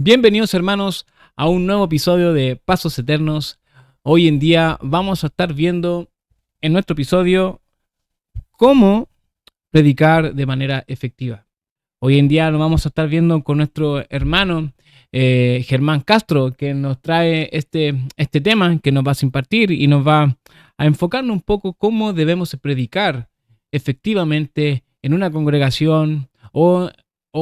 Bienvenidos hermanos a un nuevo episodio de Pasos Eternos. Hoy en día vamos a estar viendo en nuestro episodio cómo predicar de manera efectiva. Hoy en día lo vamos a estar viendo con nuestro hermano Germán Castro, que nos trae este tema que nos va a impartir y nos va a enfocarnos un poco cómo debemos predicar efectivamente en una congregación o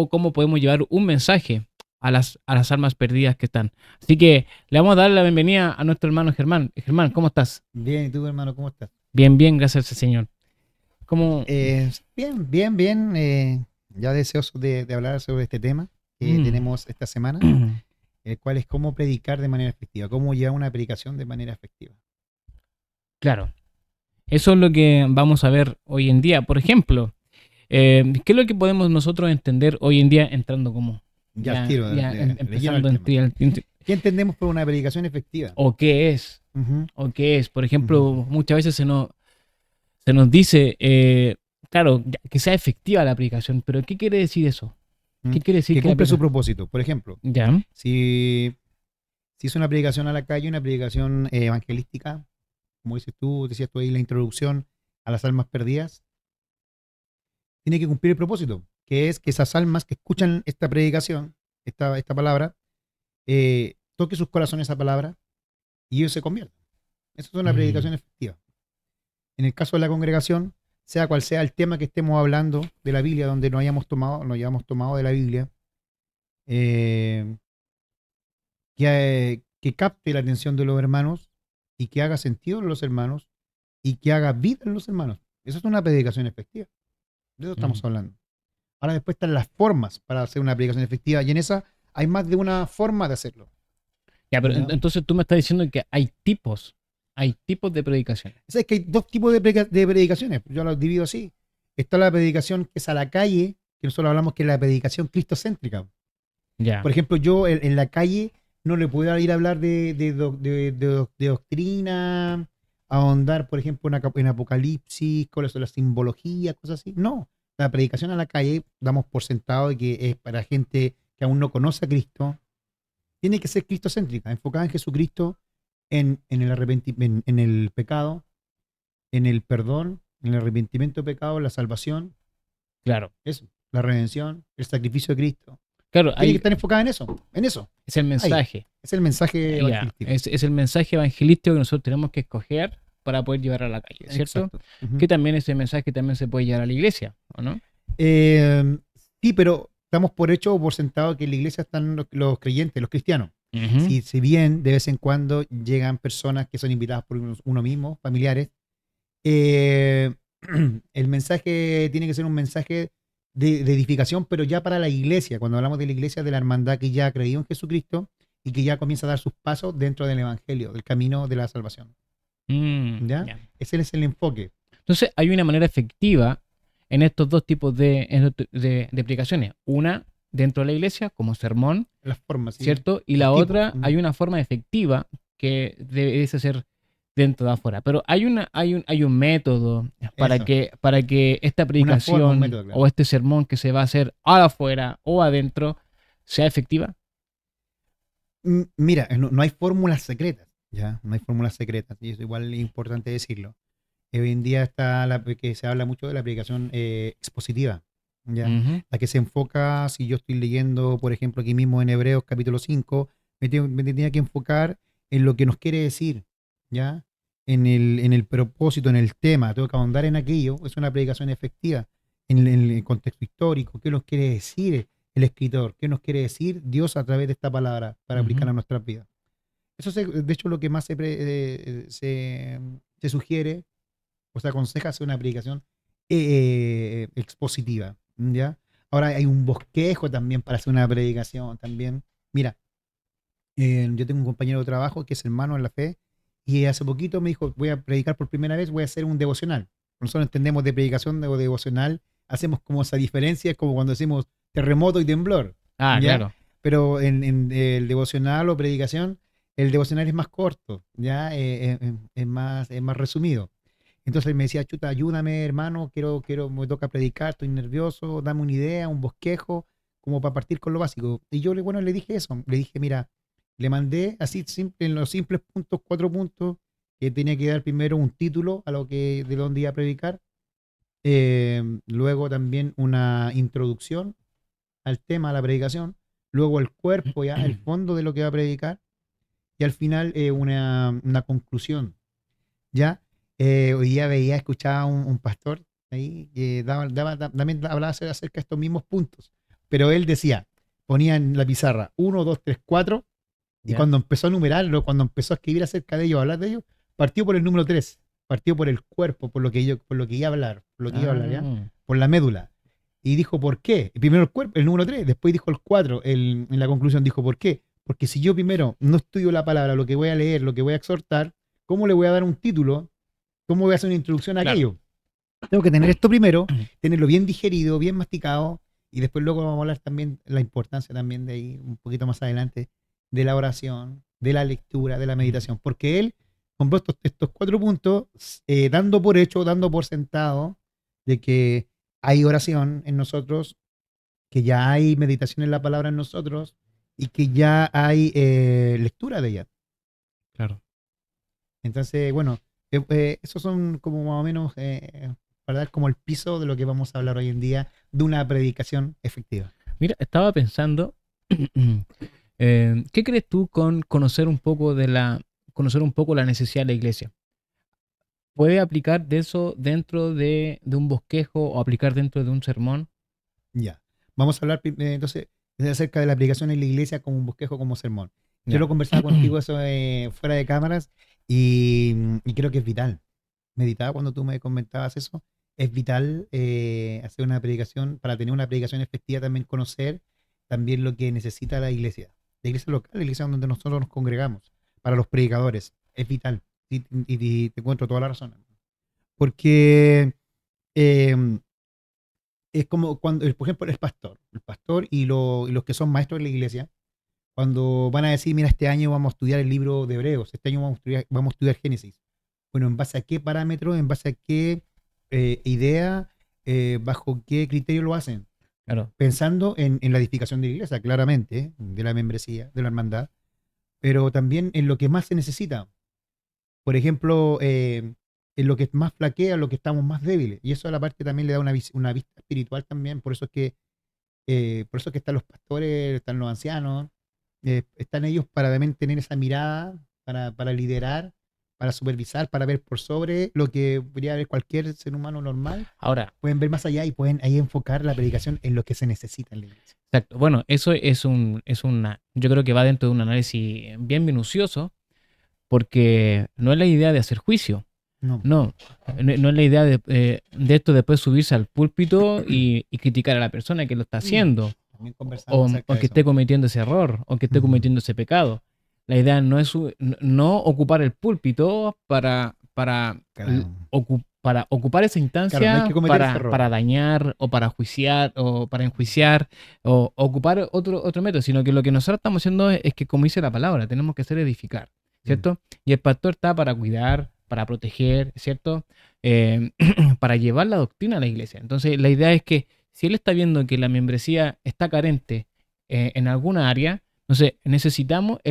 cómo podemos llevar un mensaje a las almas perdidas que están. Así que le vamos a dar la bienvenida a nuestro hermano Germán. Germán, ¿cómo estás? Bien, ¿y tú, hermano, cómo estás? Bien, bien, gracias al Señor. ¿Cómo? Bien. Ya deseoso de hablar sobre este tema que Mm. tenemos esta semana, el cual es cómo predicar de manera efectiva, cómo llevar una predicación de manera efectiva. Claro, eso es lo que vamos a ver hoy en día. Por ejemplo, ¿qué es lo que podemos nosotros entender hoy en día entrando como Ya al tiro, le lleno al empezando tema. ¿Qué entendemos por una predicación efectiva? o qué es? Ujú, ¿O qué es? Por ejemplo, ujú. muchas veces se nos dice, claro, que sea efectiva la predicación, pero ¿qué quiere decir eso? Mm. ¿Qué quiere decir Que que la cumple su predicación? propósito. Por ejemplo, Ya. si es una predicación a la calle, una predicación evangelística, como decías tú ahí en la introducción a las almas perdidas, tiene que cumplir el propósito, que es que esas almas que escuchan esta predicación, esta palabra, toque sus corazones esa palabra y ellos se conviertan. Eso es una Mm. predicación efectiva. En el caso de la congregación, sea cual sea el tema que estemos hablando de la Biblia, donde nos hayamos tomado de la Biblia, eh, que capte la atención de los hermanos y que haga sentido en los hermanos y que haga vida en los hermanos. Eso es una predicación efectiva. De eso Mm. estamos hablando. Ahora después están las formas para hacer una predicación efectiva y en esa hay más de una forma de hacerlo. Ya, pero ¿Ya? entonces tú me estás diciendo que hay tipos de predicaciones. Es que hay dos tipos de predicaciones, yo las divido así. Está la predicación que es a la calle, que nosotros hablamos que es la predicación cristocéntrica. Ya. Por ejemplo, yo en la calle no le puedo ir a hablar de doctrina, ahondar, por ejemplo, en Apocalipsis, cuáles son las simbologías, cosas así. No, la predicación a la calle damos por sentado de que es para gente que aún no conoce a Cristo. Tiene que ser cristocéntrica, enfocada en Jesucristo, en el en el pecado, en el perdón, en el arrepentimiento de pecado, la salvación, Claro. eso, la redención, el sacrificio de Cristo. Claro, Tiene que ahí estar enfocada en eso. es el Ahí, mensaje. es el mensaje Ya. evangelístico. Es el mensaje evangelístico que nosotros tenemos que escoger para poder llevar a la calle, ¿cierto? Exacto. Ujú. Que también ese mensaje también se puede llevar a la iglesia, ¿o no? Eh, sí, pero damos por hecho o por sentado que en la iglesia están los creyentes, los cristianos. Ujú. Si bien de vez en cuando llegan personas que son invitadas por uno mismo, familiares, eh, el mensaje tiene que ser un mensaje de edificación, pero ya para la iglesia, cuando hablamos de la iglesia, de la hermandad que ya ha creído en Jesucristo y que ya comienza a dar sus pasos dentro del evangelio, del camino de la salvación. ¿Ya? Ya. Ese es el enfoque. Entonces, hay una manera efectiva en estos dos tipos de aplicaciones. Una dentro de la iglesia, como sermón, Las formas, ¿sí? ¿cierto? Y Los la tipos. otra, hay una forma efectiva que debe ser dentro de afuera. Pero hay un método para Eso. que esta Una forma, un predicación método, claro. o este sermón que se va a hacer afuera o adentro sea efectiva. Mira, no hay fórmulas secretas, ¿ya? No hay fórmulas secretas, y es igual importante decirlo. Hoy en día está que se habla mucho de la predicación expositiva, ¿ya? Ujú. La que se enfoca, si yo estoy leyendo, por ejemplo, aquí mismo en Hebreos capítulo 5, me tenía que enfocar en lo que nos quiere decir, ¿ya? En el propósito, en el tema, tengo que ahondar en aquello, es una predicación efectiva, en el contexto histórico, qué nos quiere decir el escritor, qué nos quiere decir Dios a través de esta palabra para Ujú. aplicarla a nuestras vidas. De hecho, lo que más se sugiere o se aconseja hacer una predicación expositiva, ¿ya? Ahora hay un bosquejo también para hacer una predicación también. Mira, yo tengo un compañero de trabajo que es hermano en la fe y hace poquito me dijo, voy a predicar por primera vez, voy a hacer un devocional. Nosotros entendemos de predicación o devocional, hacemos como esa diferencia, es como cuando decimos terremoto y temblor, Ah, ¿ya? claro. Pero en el devocional o predicación, el devocional es más corto, ¿ya? Es más resumido. Entonces él me decía, chuta, ayúdame, hermano, me toca predicar, estoy nervioso, dame una idea, un bosquejo, como para partir con lo básico. Y yo, bueno, le dije eso. Le dije, mira, le mandé así en los simples puntos, 4 puntos, que tenía que dar primero un título a lo que, de dónde iba a predicar. Luego también una introducción al tema, a la predicación. Luego el cuerpo, ya, el fondo de lo que va a predicar. Y al final una conclusión. ¿Ya? Hoy día escuchaba un pastor ahí que también hablaba acerca de estos mismos puntos. Pero él decía, ponía en la pizarra 1, 2, 3, 4, y ¿Ya? cuando empezó a numerarlo, cuando empezó a escribir acerca de ellos, a hablar de ellos, partió por el número 3, partió por el cuerpo, por lo que iba a hablar, por lo que iba a hablar, ¿ya? Ah, Por la médula. Y dijo, ¿por qué? Primero el cuerpo, el número 3, después dijo el 4, en la conclusión dijo, ¿por qué? Porque si yo primero no estudio la palabra, lo que voy a leer, lo que voy a exhortar, ¿cómo le voy a dar un título? ¿Cómo voy a hacer una introducción a claro. aquello? Tengo que tener esto primero, tenerlo bien digerido, bien masticado, y después luego vamos a hablar también la importancia también de ahí, un poquito más adelante, de la oración, de la lectura, de la meditación, porque él compró estos 4 puntos, dando por hecho, dando por sentado de que hay oración en nosotros, que ya hay meditación en la palabra en nosotros y que ya hay lectura de ella. Claro. Entonces, bueno, esos son como más o menos para dar como el piso de lo que vamos a hablar hoy en día de una predicación efectiva. Mira, estaba pensando, ¿qué crees tú con conocer un poco la necesidad de la iglesia? ¿Puede aplicar de eso dentro de un bosquejo o aplicar dentro de un sermón? Ya. Vamos a hablar entonces acerca de la predicación en la iglesia como un bosquejo, como sermón. Yo Ya. lo conversaba contigo eso fuera de cámaras y creo que es vital. Meditaba cuando tú me comentabas eso. Es vital hacer una predicación, para tener una predicación efectiva también conocer también lo que necesita la iglesia local, la iglesia donde nosotros nos congregamos, para los predicadores. Es vital. Y te encuentro toda la razón. Porque eh, es como cuando, por ejemplo, el pastor y los que son maestros de la iglesia, cuando van a decir, mira, este año vamos a estudiar el libro de Hebreos, este año vamos a estudiar Génesis. Bueno, ¿en base a qué parámetros, en base a qué idea, bajo qué criterio lo hacen? Claro. Pensando en la edificación de la iglesia, claramente, de la membresía, de la hermandad, pero también en lo que más se necesita. Por ejemplo, en lo que más flaquea, en lo que estamos más débiles. Y eso a la parte también le da una vista espiritual también. Por eso es que están los pastores, están los ancianos, están ellos para también tener esa mirada, para liderar, para supervisar, para ver por sobre lo que podría ver cualquier ser humano normal. Ahora, Pueden ver más allá y pueden ahí enfocar la predicación en lo que se necesita en la iglesia. exacto. Bueno, eso yo creo que va dentro de un análisis bien minucioso, porque no es la idea de hacer juicio. No. No, no es la idea de esto después subirse al púlpito y criticar a la persona que lo está haciendo, También conversamos acerca o de que eso. esté cometiendo ese error, o que esté Ujú. cometiendo ese pecado. La idea no es no ocupar el púlpito Claro. para ocupar esa Claro, no hay instancia que cometer ese error. para dañar o para juiciar o para enjuiciar o ocupar otro método, sino que lo que nosotros estamos haciendo es que, como dice la palabra, tenemos que hacer edificar, ¿cierto? Y el pastor está para cuidar, para proteger, ¿cierto? Para llevar la doctrina a la iglesia. Entonces, la idea es que si él está viendo que la membresía está carente en alguna área, entonces él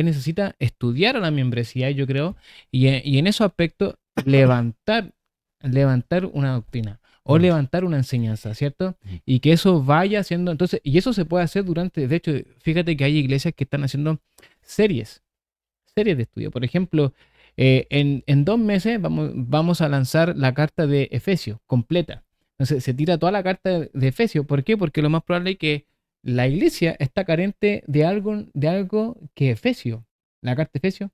necesita estudiar a la membresía, yo creo, y en esos aspectos levantar una doctrina o Mm. levantar una enseñanza, ¿cierto? Mm. Y que eso vaya haciendo, entonces, y eso se puede hacer de hecho, fíjate que hay iglesias que están haciendo series de estudio. Por ejemplo, en 2 meses vamos a lanzar la carta de Efesios completa. Entonces se tira toda la carta de Efesios. ¿Por qué? Porque lo más probable es que la iglesia está carente de algo que Efesios, la carta de Efesios,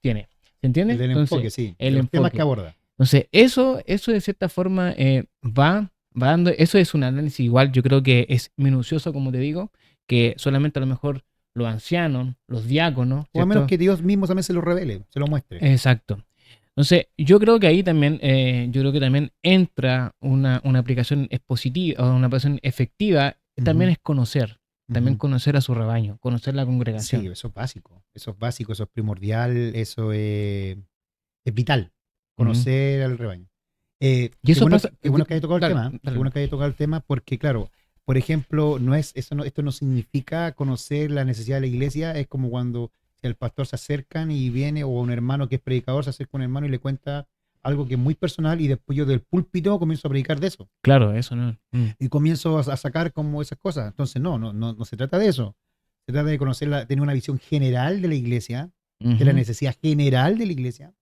tiene. ¿Se entiende? El del Entonces, enfoque, sí. el De los temas que enfoque. aborda. Entonces, eso de cierta forma va dando, eso es un análisis igual, yo creo que es minucioso, como te digo, que solamente a lo mejor los ancianos, los diáconos, O a menos ¿cierto? que Dios mismo también se lo revele, se lo muestre. Exacto. Entonces, yo creo que ahí también, yo creo que también entra una aplicación expositiva o una aplicación efectiva, también Ujú. es también Ujú. conocer a su rebaño, conocer la Sí, congregación. eso es básico. Eso es básico, eso es primordial, eso es vital. Ujú. Conocer al rebaño. Y eso pasa, Qué bueno que haya tocado el dale, tema. Qué dale. bueno que haya tocado el tema porque, claro, por ejemplo, no es, eso no, esto no significa conocer la necesidad de la iglesia, es como cuando el pastor se acercan y viene, o un hermano que es predicador se acerca a un hermano y le cuenta algo que es muy personal y después yo del púlpito comienzo a predicar de eso Claro, eso no. y comienzo a sacar como esas cosas. Entonces, no se trata de eso. Se trata de conocer, tener una visión general de la iglesia, de la Ujú. necesidad general de la iglesia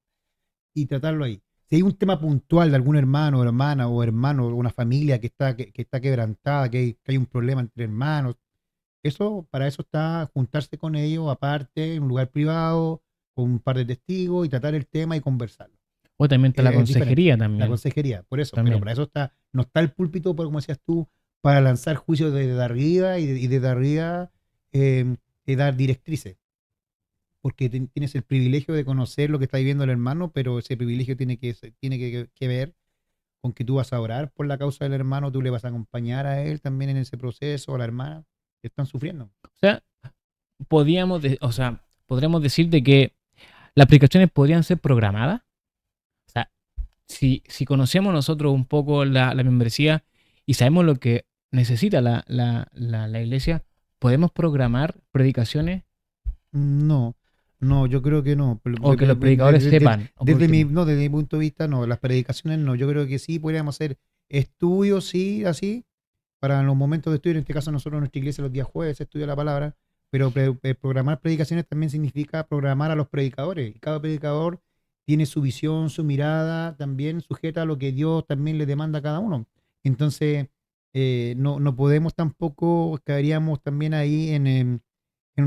y tratarlo ahí. Si hay un tema puntual de algún hermano o hermana o hermano o una familia que está quebrantada, que hay un problema entre hermanos, eso, para eso está juntarse con ellos aparte, en un lugar privado, con un par de testigos y tratar el tema y conversarlo. O también está la Es diferente. consejería La también. consejería, por eso, pero También. para eso está, no está el púlpito, como decías tú, para lanzar juicios desde arriba y desde arriba dar directrices, porque tienes el privilegio de conocer lo que está viviendo el hermano, pero ese privilegio tiene que ver con que tú vas a orar por la causa del hermano, tú le vas a acompañar a él también en ese proceso, a la hermana que están sufriendo. O sea, o sea, podríamos decir de que las aplicaciones podrían ser programadas. O sea, si conocemos nosotros un poco la membresía y sabemos lo que necesita la iglesia, podemos programar predicaciones No, no, yo creo que no. o que los predicadores sepan. O por Desde mi, último. no, desde mi punto de vista, no. Las predicaciones no. Yo creo que sí, podríamos hacer estudios, sí, así, para los momentos de estudio. En este caso, nosotros en nuestra iglesia los días jueves se estudia la palabra, pero programar predicaciones también significa programar a los predicadores. Y cada predicador tiene su visión, su mirada, también sujeta a lo que Dios también le demanda a cada uno. Entonces, no podemos tampoco, caeríamos también ahí en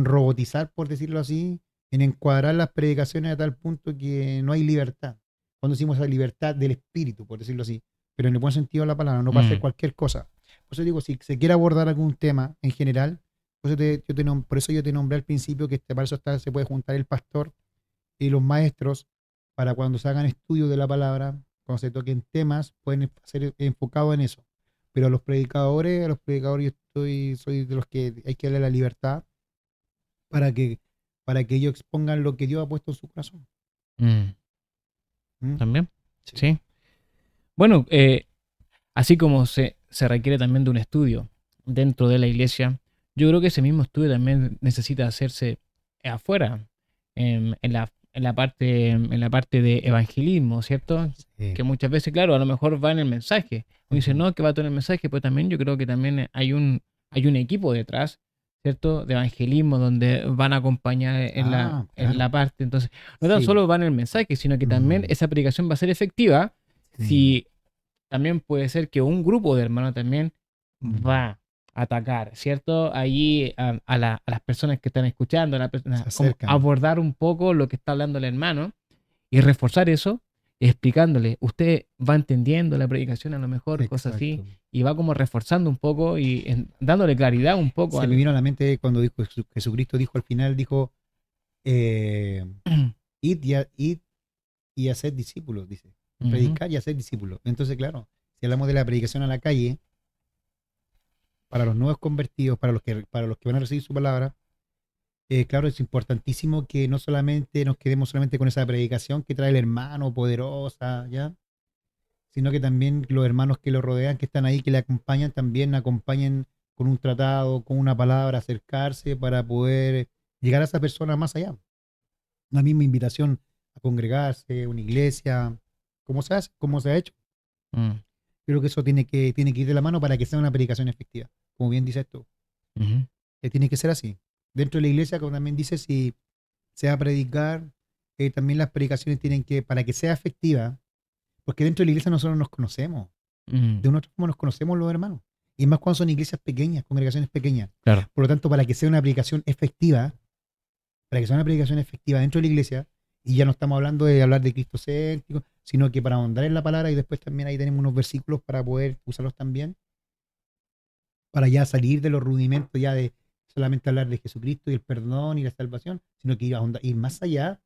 robotizar, por decirlo así, en encuadrar las predicaciones a tal punto que no hay libertad. Cuando decimos la libertad del espíritu, por decirlo así, pero en el buen sentido de la palabra, no para hacer Mm, cualquier cosa. Por eso digo, si se quiere abordar algún tema en general, por eso yo te nombré al principio que para eso se puede juntar el pastor y los maestros para cuando se hagan estudios de la palabra, cuando se toquen temas, pueden ser enfocados en eso. Pero a los predicadores soy de los que hay que darle la libertad para que, para que ellos expongan lo que Dios ha puesto en su corazón. mm, ¿Mm? también. Sí. Sí. Bueno, así como se requiere también de un estudio dentro de la iglesia, yo creo que ese mismo estudio también necesita hacerse afuera, en la parte de evangelismo, ¿cierto? Sí. Que muchas veces, claro, a lo mejor va en el mensaje. Uno dice, Ujú. no, que va todo en el mensaje, pero también yo creo que también hay un equipo detrás, ¿cierto? De evangelismo donde van a acompañar Ah, en claro. la parte. Entonces, no tan Sí. solo va en el mensaje, sino que también Mm, esa predicación va a ser efectiva sí. si también puede ser que un grupo de hermanos también Mm. va a atacar, ¿cierto? Allí a las personas que están escuchando, Se como acercan. abordar un poco lo que está hablando el hermano y reforzar eso, explicándole, usted va entendiendo la predicación a lo mejor, cosas así, Exacto. y va como reforzando un poco y dándole claridad un poco Se me al... vino a la mente cuando Jesucristo dijo al final, dijo, eh, id y hacer discípulos, dice. Ujú, Predicar y hacer discípulos. Entonces, claro, si hablamos de la predicación a la calle, para los nuevos convertidos, para los que van a recibir su palabra, claro, es importantísimo que no solamente nos quedemos solamente con esa predicación que trae el hermano poderosa, ¿ya? Sino que también los hermanos que lo rodean, que están ahí, que le acompañan, también acompañen con un tratado, con una palabra, acercarse para poder llegar a esa persona más allá. La misma invitación a congregarse, una iglesia, como se hace, como se ha hecho. mm, Creo que eso tiene que ir de la mano para que sea una predicación efectiva. Como bien dices tú, ujú, tiene que ser así. Dentro de la iglesia, como también dice, si se va a predicar, también las predicaciones tienen que, para que sea efectiva, porque dentro de la iglesia nosotros nos conocemos, mm, de una otra forma nos conocemos los hermanos, y más cuando son iglesias pequeñas, congregaciones pequeñas. claro. Por lo tanto, para que sea una predicación efectiva dentro de la iglesia, y ya no estamos hablando de hablar de Cristo céntrico, sino que para ahondar en la palabra, y después también ahí tenemos unos versículos para poder usarlos también, para ya salir de los rudimentos ya de solamente hablar de Jesucristo y el perdón y la salvación, sino que ir más allá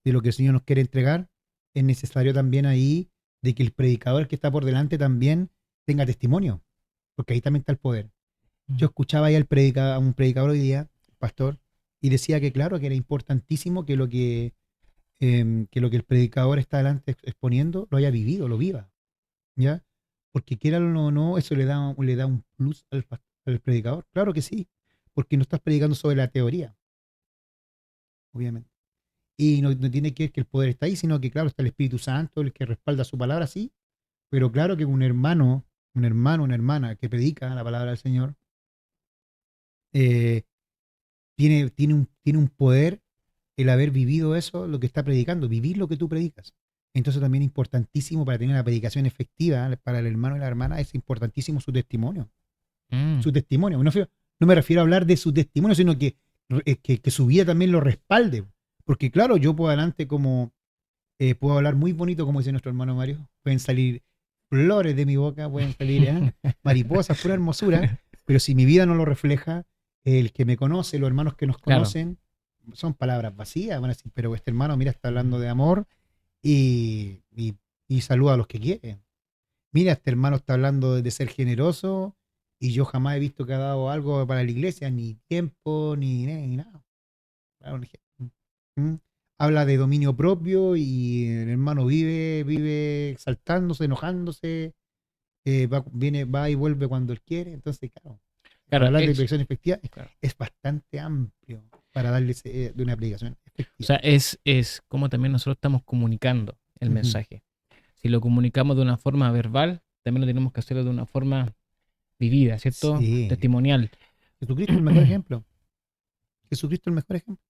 de lo que el Señor nos quiere entregar. Es necesario también ahí de que el predicador que está por delante también tenga testimonio, porque ahí también está el poder. Yo Mm, escuchaba ahí a un predicador hoy día, pastor, y decía que claro, que era importantísimo que lo que el predicador está delante exponiendo lo haya vivido, lo viva, ¿ya? Porque quiera o no, eso le da un plus al predicador. Claro que sí, porque no estás predicando sobre la teoría, obviamente. Y no tiene que ver que el poder está ahí, sino que, claro, está el Espíritu Santo, el que respalda su palabra, sí. Pero claro que una hermana que predica la palabra del Señor, eh, tiene un poder el haber vivido eso, lo que está predicando, vivir lo que tú predicas. Entonces también es importantísimo para tener una predicación efectiva para el hermano y la hermana, es importantísimo su testimonio. Mm, Su testimonio. No me refiero a hablar de su testimonio, sino que su vida también lo respalde. Porque claro, yo puedo adelante puedo hablar muy bonito, como dice nuestro hermano Mario. Pueden salir flores de mi boca, pueden salir mariposas, pura hermosura, pero si mi vida no lo refleja, el que me conoce, los hermanos que nos claro. conocen, son palabras vacías. Van a decir, pero este hermano, mira, está hablando de amor y saluda a los que quiere. Mira, este hermano está hablando de ser generoso y yo jamás he visto que ha dado algo para la iglesia, ni tiempo, ni nada. Claro, un ejemplo. ¿Mm? Habla de dominio propio y el hermano vive exaltándose, enojándose, va y vuelve cuando él quiere. Entonces, claro, para Claro, hablar de predicación efectiva claro. es bastante amplio para darle de una predicación O efectiva. sea, es como también nosotros estamos comunicando el Ujú. mensaje. Si lo comunicamos de una forma verbal, también lo tenemos que hacerlo de una forma vivida, ¿cierto? Sí. Testimonial. Jesucristo el mejor ejemplo. Jesucristo el mejor ejemplo.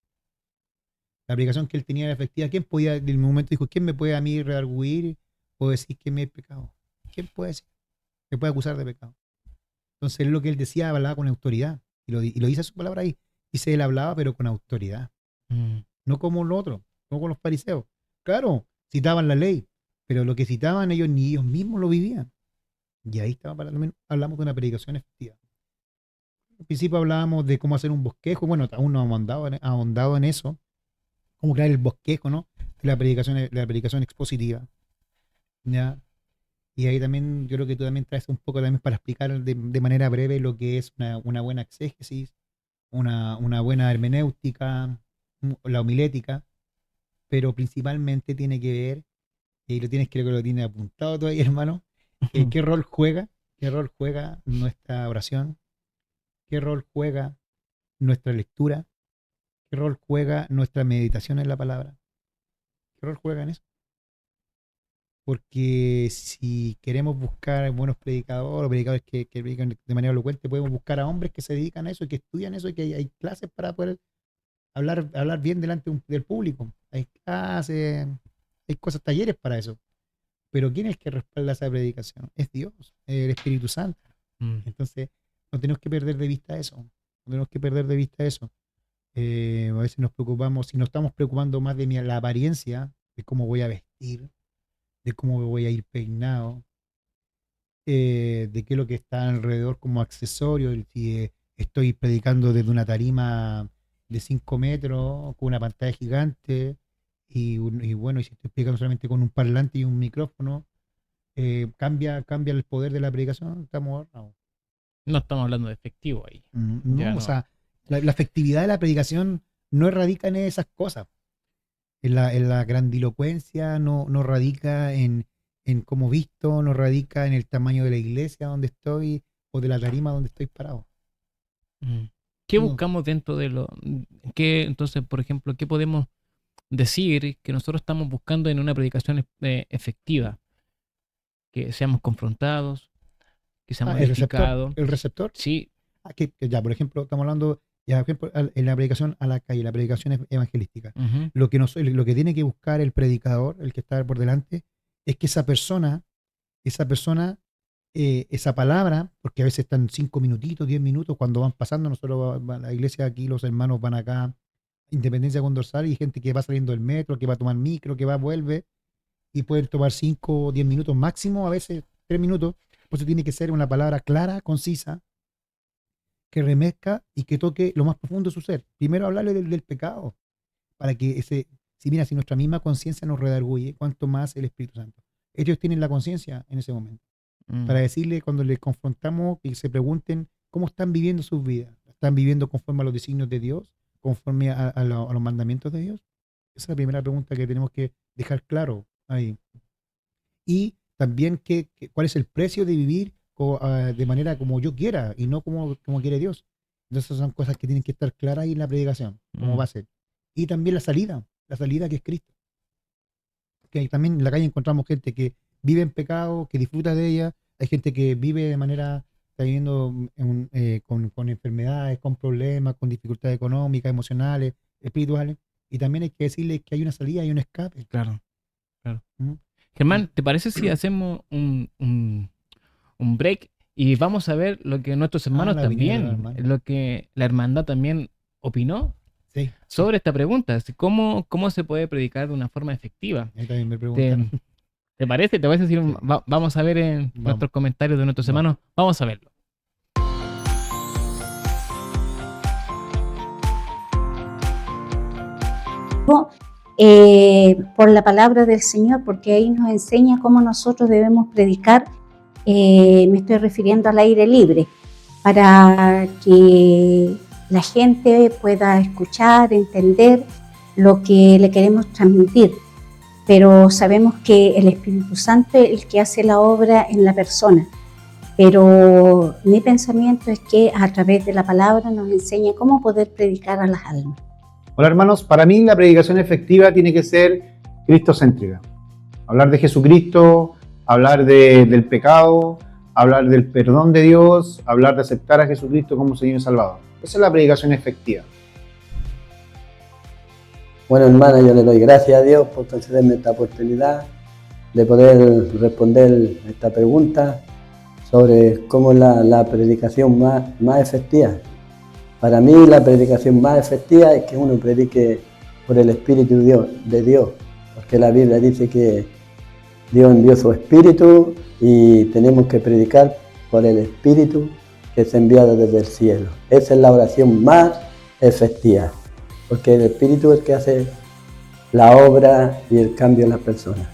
La aplicación que él tenía era efectiva. ¿Quién podía, en el momento dijo, quién me puede a mí redarguir o decir que me he pecado? ¿Quién puede decir? Me puede acusar de pecado. Entonces, lo que él decía, hablaba con autoridad. Y lo dice su palabra ahí. Dice, él hablaba, pero con autoridad. Mm, No como los otros, no como los fariseos. Claro, citaban la ley, pero lo que citaban ellos ni ellos mismos lo vivían. Y ahí estaba, hablamos de una predicación efectiva. Al principio hablábamos de cómo hacer un bosquejo. Bueno, aún no hemos ahondado en eso. Cómo crear el bosquejo, ¿no? De la predicación expositiva. ¿Ya? Y ahí también yo creo que tú también traes un poco también para explicar de manera breve lo que es una buena exégesis, una buena hermenéutica, la homilética, pero principalmente tiene que ver, y lo tienes, creo que lo tienes apuntado todavía, hermano, ujú. qué rol juega nuestra oración, qué rol juega nuestra lectura, qué rol juega nuestra meditación en la palabra, qué rol juega en eso. Porque si queremos buscar buenos predicadores o predicadores que predican de manera elocuente, podemos buscar a hombres que se dedican a eso y que estudian eso y que hay clases para poder hablar bien delante del público. Hay clases, hay cosas, talleres para eso. Pero ¿quién es el que respalda esa predicación? Es Dios, el Espíritu Santo. Mm, Entonces, no tenemos que perder de vista eso. No tenemos que perder de vista eso. A veces nos preocupamos, si nos estamos preocupando más de la apariencia, de cómo voy a vestir, de cómo voy a ir peinado, de qué es lo que está alrededor como accesorio, si estoy predicando desde una tarima de 5 metros con una pantalla gigante y bueno, y si estoy predicando solamente con un parlante y un micrófono, cambia el poder de la predicación, estamos ahorrados. no estamos hablando de efectivo ahí. Ya No, o no. sea, la efectividad de la predicación no radica en esas cosas. En la grandilocuencia, no radica en cómo visto, no radica en el tamaño de la iglesia donde estoy o de la tarima donde estoy parado. Mm. ¿Qué No. buscamos dentro de lo... ¿Qué, entonces, por ejemplo, qué podemos decir que nosotros estamos buscando en una predicación efectiva? Que seamos confrontados, que seamos El receptor, edificados. el receptor. Sí. Que ya, por ejemplo, estamos hablando, ya, por ejemplo, en la predicación a la calle, la predicación evangelística. Ujú. Lo que tiene que buscar el predicador, el que está por delante, es que esa persona, esa palabra, porque a veces están 5 minutitos, 10 minutos, cuando van pasando, nosotros a la iglesia aquí, los hermanos van acá, Independencia con Dorsal, y hay gente que va saliendo del metro, que va a tomar micro, que va, vuelve, y pueden tomar 5 o 10 minutos máximo, a veces 3 minutos, por eso tiene que ser una palabra clara, concisa, que remezca y que toque lo más profundo de su ser. Primero hablarle del pecado, para que si nuestra misma conciencia nos redarguye, cuanto más el Espíritu Santo. Ellos tienen la conciencia en ese momento para Mm, decirle cuando les confrontamos y se pregunten cómo están viviendo sus vidas. ¿Están viviendo conforme a los designios de Dios? ¿Conforme a los mandamientos de Dios? Esa es la primera pregunta que tenemos que dejar claro ahí. Y también cuál es el precio de vivir de manera como yo quiera y no como quiere Dios. Entonces son cosas que tienen que estar claras ahí en la predicación, cómo va a ser. Y también la salida que es Cristo. Que también en la calle encontramos gente que vive en pecado, que disfruta de ella, hay gente que vive de manera, está viviendo con enfermedades, con problemas, con dificultades económicas, emocionales, espirituales, y también hay que decirles que hay una salida y un escape. Claro, claro. ¿Mm? Germán, ¿te parece si hacemos un break y vamos a ver lo que nuestros hermanos La opinión de los también, hermanos. lo que la hermandad también opinó Sí, sí. sobre esta pregunta? ¿Cómo se puede predicar de una forma efectiva? Ahí también me preguntaron. ¿Te, te parece? ¿Te parece si Sí, vamos a ver en vamos, nuestros comentarios de nuestros vamos. hermanos? Vamos a verlo. Por la palabra del Señor, porque ahí nos enseña cómo nosotros debemos predicar. Me estoy refiriendo al aire libre, para que la gente pueda escuchar, entender lo que le queremos transmitir. Pero sabemos que el Espíritu Santo es el que hace la obra en la persona. Pero mi pensamiento es que a través de la palabra nos enseña cómo poder predicar a las almas. Hola hermanos, para mí la predicación efectiva tiene que ser cristocéntrica. Hablar de Jesucristo, hablar del pecado, hablar del perdón de Dios, hablar de aceptar a Jesucristo como Señor y Salvador. Esa es la predicación efectiva. Bueno, hermana, yo le doy gracias a Dios por concederme esta oportunidad de poder responder esta pregunta sobre cómo es la predicación más efectiva. Para mí la predicación más efectiva es que uno predique por el Espíritu de Dios, porque la Biblia dice que Dios envió su Espíritu y tenemos que predicar por el Espíritu que es enviado desde el cielo. Esa es la oración más efectiva, porque el Espíritu es el que hace la obra y el cambio en las personas.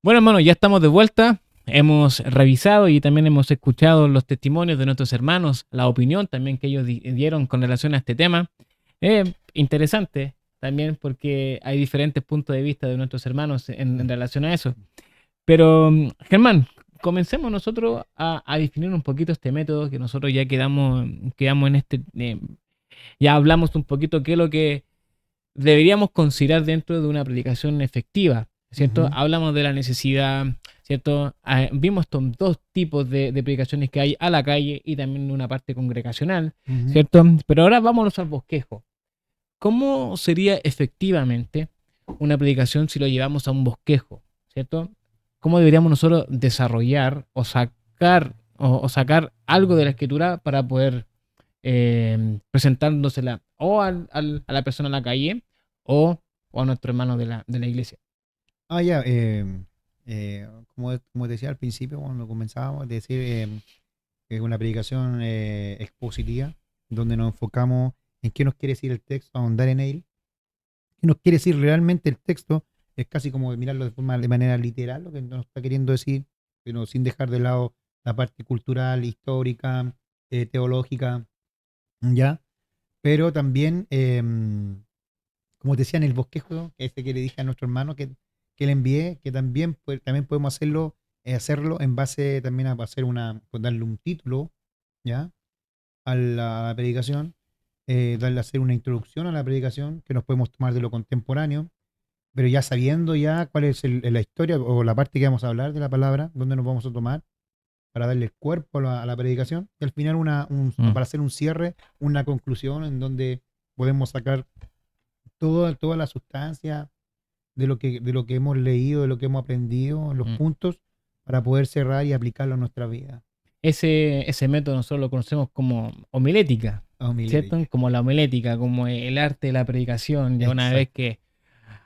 Bueno, hermanos, ya estamos de vuelta. Hemos revisado y también hemos escuchado los testimonios de nuestros hermanos, la opinión también que ellos dieron con relación a este tema. Interesante también porque hay diferentes puntos de vista de nuestros hermanos en relación a eso. Pero, Germán, comencemos nosotros a definir un poquito este método que nosotros ya quedamos en este... ya hablamos un poquito qué es lo que deberíamos considerar dentro de una predicación efectiva, ¿cierto? Uh-huh. Hablamos de la necesidad, ¿cierto? Vimos estos dos tipos de predicaciones que hay a la calle y también una parte congregacional, Uh-huh. ¿cierto? Pero ahora vámonos al bosquejo. ¿Cómo sería efectivamente una predicación si lo llevamos a un bosquejo, ¿cierto? ¿Cómo deberíamos nosotros desarrollar o sacar algo de la escritura para poder presentándosela o a la persona en la calle o a nuestro hermano de la iglesia? Ya, como te decía al principio, cuando comenzábamos, decir es una predicación expositiva, donde nos enfocamos en qué nos quiere decir el texto, ahondar en él. ¿Qué nos quiere decir realmente el texto? Es casi como mirarlo de manera literal, lo que nos está queriendo decir, pero sin dejar de lado la parte cultural, histórica, teológica, ¿ya? Pero también, como te decía en el bosquejo, ese que le dije a nuestro hermano que le envié, que también podemos hacerlo en base también a hacer pues darle un título, ¿ya? A la predicación, hacer una introducción a la predicación, que nos podemos tomar de lo contemporáneo, pero ya sabiendo ya cuál es la historia o la parte que vamos a hablar de la palabra, dónde nos vamos a tomar, para darle el cuerpo a la predicación, y al final para hacer un cierre, una conclusión en donde podemos sacar toda la sustancia de lo que hemos leído, de lo que hemos aprendido, los puntos, para poder cerrar y aplicarlo a nuestra vida. Ese método nosotros lo conocemos como homilética, ¿cierto? Como la homilética, como el arte de la predicación. Ya una vez que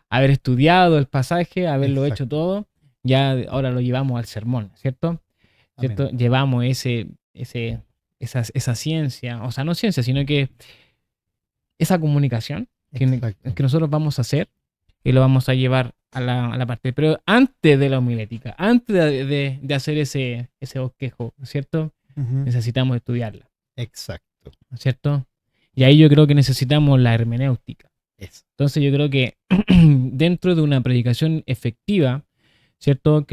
haber estudiado el pasaje, haberlo hecho todo, ya ahora lo llevamos al sermón, ¿cierto? ¿Cierto? Llevamos esa ciencia, o sea, no ciencia, sino que esa comunicación que nosotros vamos a hacer y lo vamos a llevar a la parte. Pero antes de la homilética, antes de hacer ese bosquejo, ¿cierto? Uh-huh. Necesitamos estudiarla. Exacto. ¿Cierto? Y ahí yo creo que necesitamos la hermenéutica. Entonces yo creo que dentro de una predicación efectiva, ¿cierto?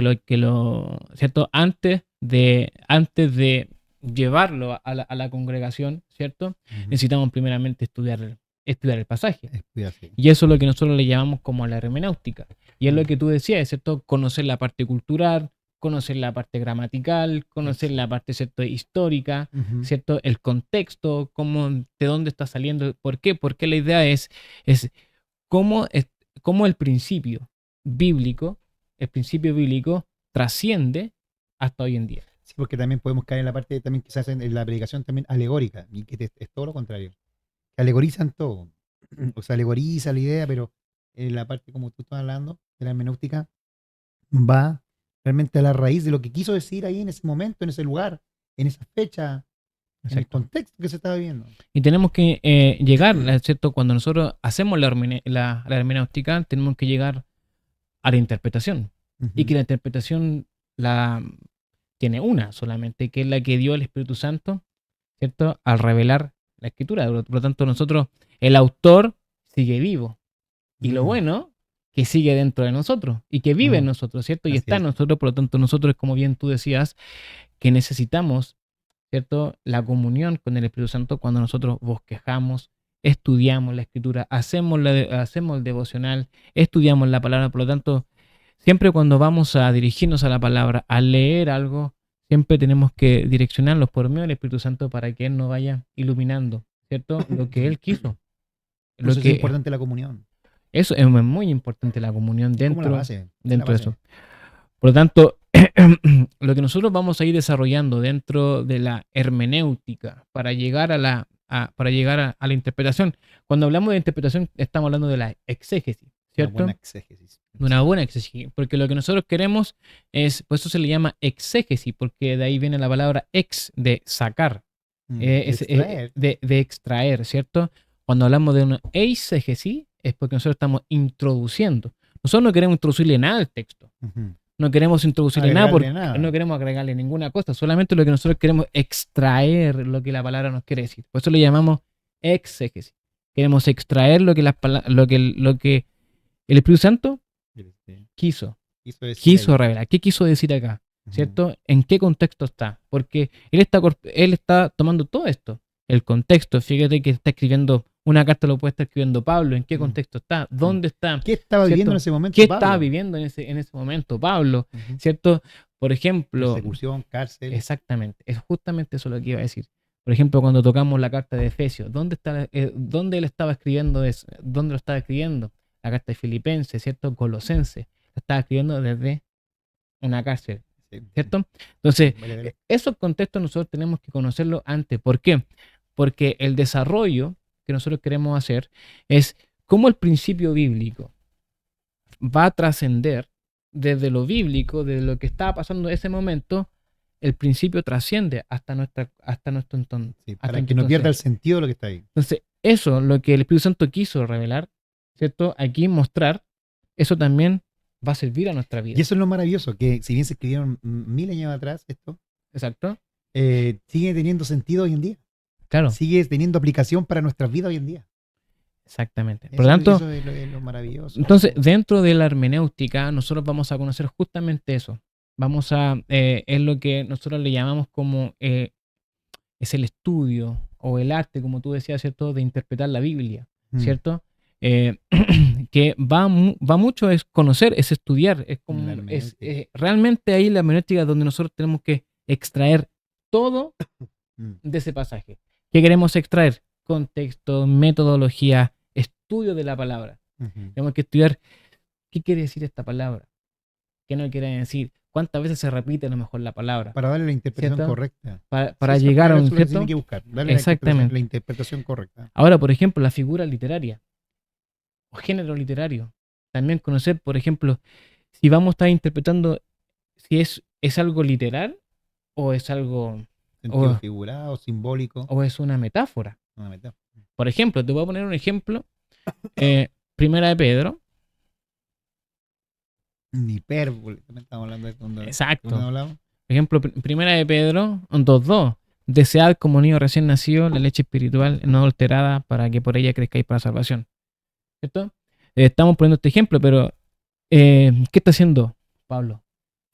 ¿Cierto? Antes de llevarlo a la congregación, ¿cierto? Necesitamos primeramente estudiar el pasaje. Así. Y eso es lo que nosotros le llamamos como la hermenéutica. Y es lo que tú decías, ¿cierto? Conocer la parte cultural, conocer la parte gramatical, conocer la parte, ¿cierto?, histórica, ¿cierto? El contexto, de dónde está saliendo, ¿por qué? Porque la idea es cómo el principio bíblico trasciende hasta hoy en día. Sí, porque también podemos caer en la parte también quizás en la predicación también alegórica, y que es todo lo contrario. Que alegorizan todo. O sea, alegoriza la idea, pero en la parte como tú estás hablando, de la hermenéutica, va realmente a la raíz de lo que quiso decir ahí en ese momento, en ese lugar, en esa fecha, en el Exacto. contexto que se estaba viviendo. Y tenemos que llegar, ¿cierto? Cuando nosotros hacemos la hermenéutica, tenemos que llegar a la interpretación. Y que la interpretación tiene una solamente, que es la que dio el Espíritu Santo, ¿cierto?, al revelar la Escritura. Por lo tanto, el autor sigue vivo. Y lo bueno, que sigue dentro de nosotros y que vive en nosotros, ¿cierto? Y Así está en nosotros. Por lo tanto, nosotros, como bien tú decías, que necesitamos, ¿cierto?, la comunión con el Espíritu Santo cuando nosotros bosquejamos, estudiamos la Escritura, hacemos el devocional, estudiamos la palabra. Por lo tanto, siempre cuando vamos a dirigirnos a la palabra, a leer algo, siempre tenemos que direccionarlos por medio del Espíritu Santo para que Él nos vaya iluminando, ¿cierto?, lo que Él quiso. Eso es importante la comunión. Eso es muy importante, la comunión dentro de eso. Por lo tanto, lo que nosotros vamos a ir desarrollando dentro de la hermenéutica para llegar a la interpretación. Cuando hablamos de interpretación, estamos hablando de la exégesis, ¿cierto? Una buena exégesis. De una buena exégesis, porque lo que nosotros queremos por eso se le llama exégesis, porque de ahí viene la palabra de sacar, de extraer, ¿cierto? Cuando hablamos de una eisegesis, es porque nosotros estamos introduciendo. Nosotros no queremos introducirle nada al texto. No queremos introducirle nada porque no queremos agregarle ninguna cosa. Solamente lo que nosotros queremos extraer lo que la palabra nos quiere decir. Por eso le llamamos exégesis. Queremos extraer lo que el Espíritu Santo quiso revelar. ¿Qué quiso decir acá? ¿Cierto? ¿En qué contexto está? Porque él está tomando todo esto. El contexto, fíjate que está escribiendo una carta, lo puede estar escribiendo Pablo. ¿En qué contexto está? ¿Dónde está? ¿Qué estaba viviendo en ese momento? ¿Qué estaba viviendo en ese momento Pablo? ¿Cierto? Por ejemplo, persecución, cárcel. Exactamente, es justamente eso lo que iba a decir. Por ejemplo, cuando tocamos la carta de Efesios, ¿dónde él estaba escribiendo eso? ¿Dónde lo estaba escribiendo? La carta de Filipenses, ¿cierto? Colosenses, lo estaba escribiendo desde una cárcel, ¿cierto? Entonces, esos contextos nosotros tenemos que conocerlos antes. ¿Por qué? Porque el desarrollo que nosotros queremos hacer es cómo el principio bíblico va a trascender desde lo bíblico, desde lo que estaba pasando en ese momento. El principio trasciende hasta nuestro entonces. Para que no pierda el sentido de lo que está ahí. Entonces, eso, lo que el Espíritu Santo quiso revelar, ¿cierto? Aquí mostrar, eso también va a servir a nuestra vida. Y eso es lo maravilloso, que si bien se escribieron 1000 años atrás esto, exacto, sigue teniendo sentido hoy en día. Claro. Sigue teniendo aplicación para nuestras vidas hoy en día. Exactamente. Por lo tanto, eso es lo maravilloso. Entonces, dentro de la hermenéutica, nosotros vamos a conocer justamente eso. Es lo que nosotros le llamamos como es el estudio o el arte, como tú decías, ¿cierto?, de interpretar la Biblia, ¿cierto? Que va mucho, es conocer, es estudiar, realmente ahí la hermenéutica donde nosotros tenemos que extraer todo de ese pasaje. ¿Qué queremos extraer? Contexto, metodología, estudio de la palabra. Tenemos que estudiar qué quiere decir esta palabra, qué no quiere decir, cuántas veces se repite a lo mejor la palabra. Para darle la interpretación ¿cierto? Correcta. Para llegar a un cierto. Tiene que buscar, darle exactamente. La interpretación correcta. Ahora, por ejemplo, la figura literaria o género literario. También conocer, por ejemplo, si vamos a estar interpretando, si es algo literal o es algo sentido figurado, simbólico. O es una metáfora. Una metáfora. Por ejemplo, te voy a poner un ejemplo. Primera de Pedro. Ni hipérbole. Estamos hablando de esto. Exacto. Por ejemplo, Primera de Pedro 2:2. Desead como niño recién nacido la leche espiritual no adulterada para que por ella crezcáis para salvación. ¿Cierto? Estamos poniendo este ejemplo, pero ¿qué está haciendo Pablo.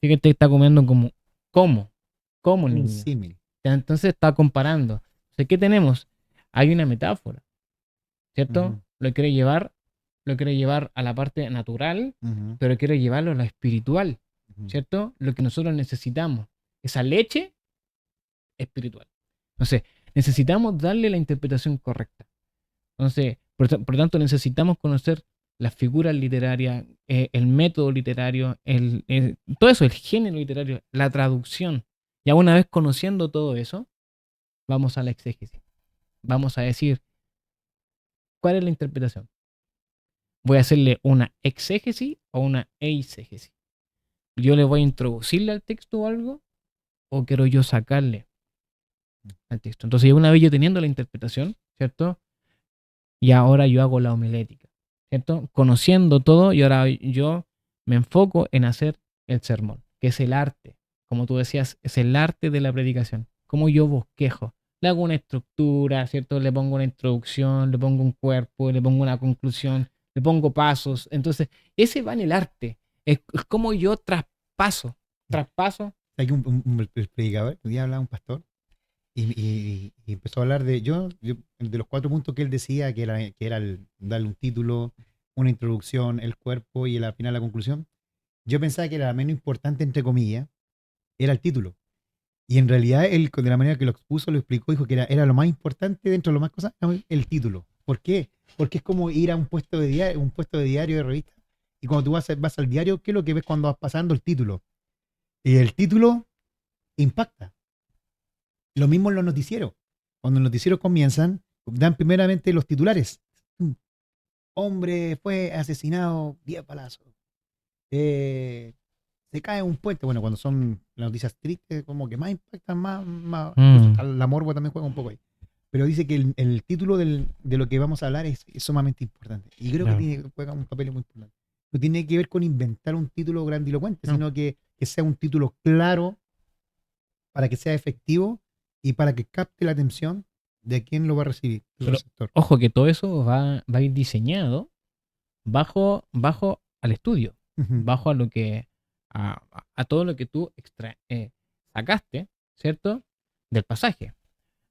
Fíjate que está comiendo como el Un niño. símil. Entonces está comparando. Entonces, ¿qué tenemos? Hay una metáfora, ¿cierto? Ujú. Lo quiere llevar a la parte natural, Ujú, pero quiere llevarlo a la espiritual, ujú. ¿cierto? Lo que nosotros necesitamos, esa leche espiritual. Entonces, necesitamos darle la interpretación correcta. Entonces, por tanto, necesitamos conocer las figuras literarias, el método literario, todo eso, el género literario, la traducción. Ya una vez conociendo todo eso, vamos a la exégesis. Vamos a decir, ¿cuál es la interpretación? ¿Voy a hacerle una exégesis o una eisegesis? ¿Yo le voy a introducirle al texto o algo? ¿O quiero yo sacarle al texto? Entonces, una vez yo teniendo la interpretación, ¿cierto? Y ahora yo hago la homilética, ¿cierto? Conociendo todo, y ahora yo me enfoco en hacer el sermón, que es el arte. Como tú decías, es el arte de la predicación. Como yo bosquejo. Le hago una estructura, ¿cierto? Le pongo una introducción, le pongo un cuerpo, le pongo una conclusión, le pongo pasos. Entonces, ese va en el arte. Es como yo traspaso. Hay el predicador, un día hablaba un pastor y empezó a hablar de los 4 puntos que él decía, que era darle un título, una introducción, el cuerpo y al final la conclusión. Yo pensaba que era la menos importante, entre comillas, era el título. Y en realidad él, de la manera que lo expuso, lo explicó, dijo que era lo más importante dentro de lo más cosas, el título. ¿Por qué? Porque es como ir a un puesto de diario de revista. Y cuando tú vas al diario, ¿qué es lo que ves cuando vas pasando? El título. Y el título impacta. Lo mismo en los noticieros. Cuando los noticieros comienzan, dan primeramente los titulares. Hombre fue asesinado 10 balazos. Se cae un puente. Bueno, cuando son las noticias tristes, como que más impactan, la morbo también juega un poco ahí. Pero dice que el título de lo que vamos a hablar es sumamente importante. Y creo Claro. que juega un papel muy importante. No tiene que ver con inventar un título grandilocuente, No. sino que sea un título claro para que sea efectivo y para que capte la atención de quien lo va a recibir, el Pero, receptor. ojo que todo eso va a ir diseñado bajo al estudio, Ujú. bajo a todo lo que tú sacaste, ¿cierto? Del pasaje.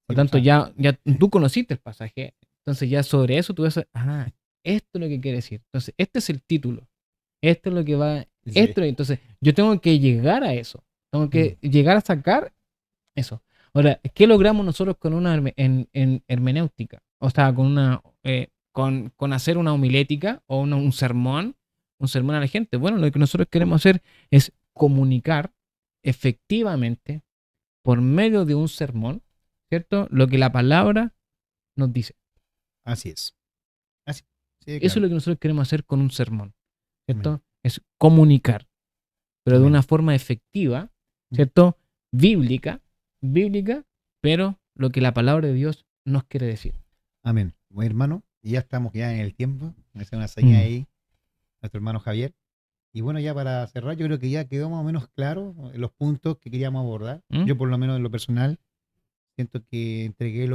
Por Sí, tanto, o sea, ya tú conociste el pasaje, entonces ya sobre eso tú vas esto es lo que quiere decir. Entonces, este es el título. Esto es lo que va. sí. Entonces, yo tengo que llegar a eso. Tengo que llegar a sacar eso. Ahora, ¿qué logramos nosotros con una en hermenéutica? O sea, con hacer una homilética o un sermón a la gente. Bueno, lo que nosotros queremos hacer es comunicar efectivamente por medio de un sermón, ¿cierto? Lo que la palabra nos dice. Así es. Así. Sí, Eso claro. es lo que nosotros queremos hacer con un sermón, ¿cierto? Amén. Es comunicar, pero de Amén. una forma efectiva, ¿cierto? Bíblica, pero lo que la palabra de Dios nos quiere decir. Amén. Bueno, hermano, ya estamos ya en el tiempo. Me hace una señal ahí nuestro hermano Javier. Y bueno, ya para cerrar, yo creo que ya quedó más o menos claro los puntos que queríamos abordar. ¿Mm? Yo por lo menos en lo personal siento que entregué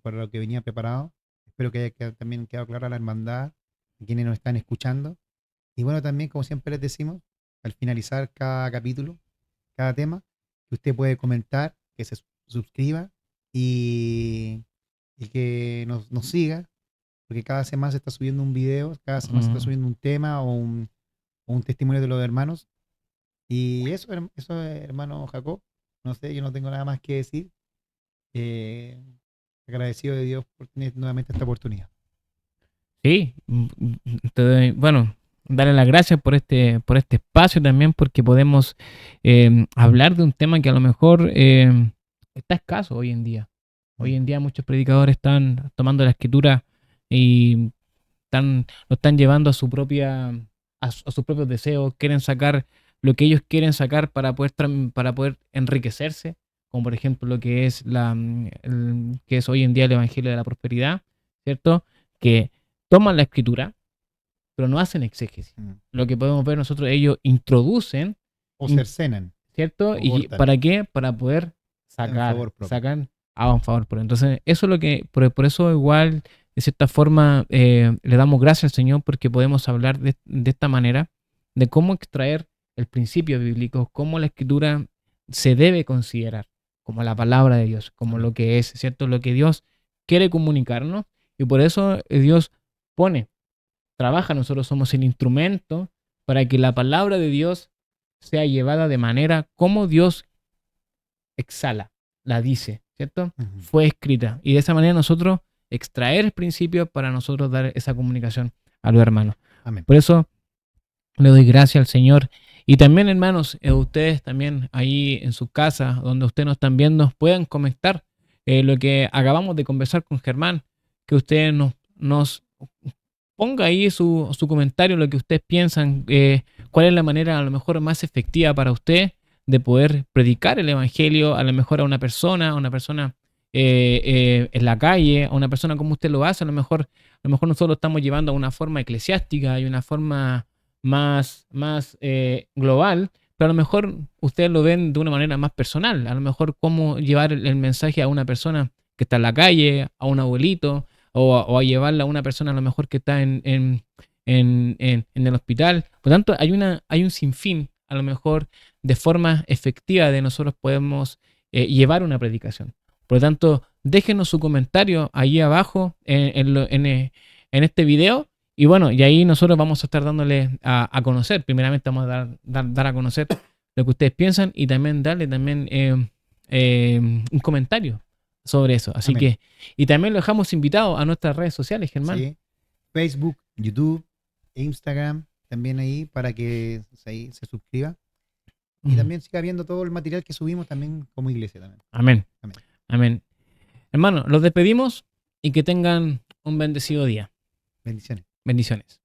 para lo que venía preparado. Espero que haya también quedado clara la hermandad de quienes nos están escuchando. Y bueno, también, como siempre les decimos, al finalizar cada capítulo, cada tema, que usted puede comentar, que se suscriba y que nos siga, porque cada semana se está subiendo un video, cada semana se está subiendo un tema o un testimonio de los hermanos. Y eso, hermano Jacob, no sé, yo no tengo nada más que decir. Agradecido de Dios por tener nuevamente esta oportunidad. Sí, bueno, darle las gracias por este espacio también, porque podemos hablar de un tema que a lo mejor está escaso hoy en día. Hoy en día muchos predicadores están tomando la escritura y lo están llevando a sus propios deseos, quieren sacar lo que ellos quieren sacar para poder enriquecerse, como por ejemplo lo que es que es hoy en día el Evangelio de la Prosperidad, ¿cierto? Que toman la escritura, pero no hacen exégesis. Lo que podemos ver nosotros, ellos introducen O cercenan. ¿cierto? O ¿Y cortan. para qué? Para poder sacar a un favor propio. Entonces, eso es lo que, por eso igual, de cierta forma, le damos gracias al Señor porque podemos hablar de esta manera, de cómo extraer el principio bíblico, cómo la escritura se debe considerar como la palabra de Dios, como lo que es, ¿cierto? Lo que Dios quiere comunicarnos, y por eso Dios trabaja, nosotros somos el instrumento para que la palabra de Dios sea llevada de manera como Dios exhala, la dice, ¿cierto? Ujú. Fue escrita. Y de esa manera nosotros extraer el principio para nosotros dar esa comunicación a los hermanos. Amén. Por eso le doy gracias al Señor. Y también, hermanos, ustedes también ahí en sus casas, donde ustedes nos están viendo, puedan comentar lo que acabamos de conversar con Germán, que ustedes nos ponga ahí su comentario, lo que ustedes piensan, cuál es la manera a lo mejor más efectiva para usted de poder predicar el Evangelio a lo mejor a una persona en la calle, a una persona como usted lo hace. A lo mejor nosotros lo estamos llevando a una forma eclesiástica y una forma más global, pero a lo mejor ustedes lo ven de una manera más personal. A lo mejor cómo llevar el mensaje a una persona que está en la calle, a un abuelito, o a llevarla a una persona a lo mejor que está en el hospital. Por lo tanto, hay un sinfín, a lo mejor, de formas efectivas de nosotros podemos llevar una predicación. Por lo tanto, déjenos su comentario ahí abajo en este video. Y bueno, y ahí nosotros vamos a estar dándole a conocer. Primeramente vamos a dar a conocer lo que ustedes piensan, y también darle un comentario sobre eso. Así Amén. que, y también lo dejamos invitado a nuestras redes sociales, Germán. Sí. Facebook, YouTube, Instagram, también ahí para que ahí se suscriba. Y Mm. también siga viendo todo el material que subimos también como iglesia también. Amén. Amén. Amén. Hermano, los despedimos y que tengan un bendecido día. Bendiciones. Bendiciones.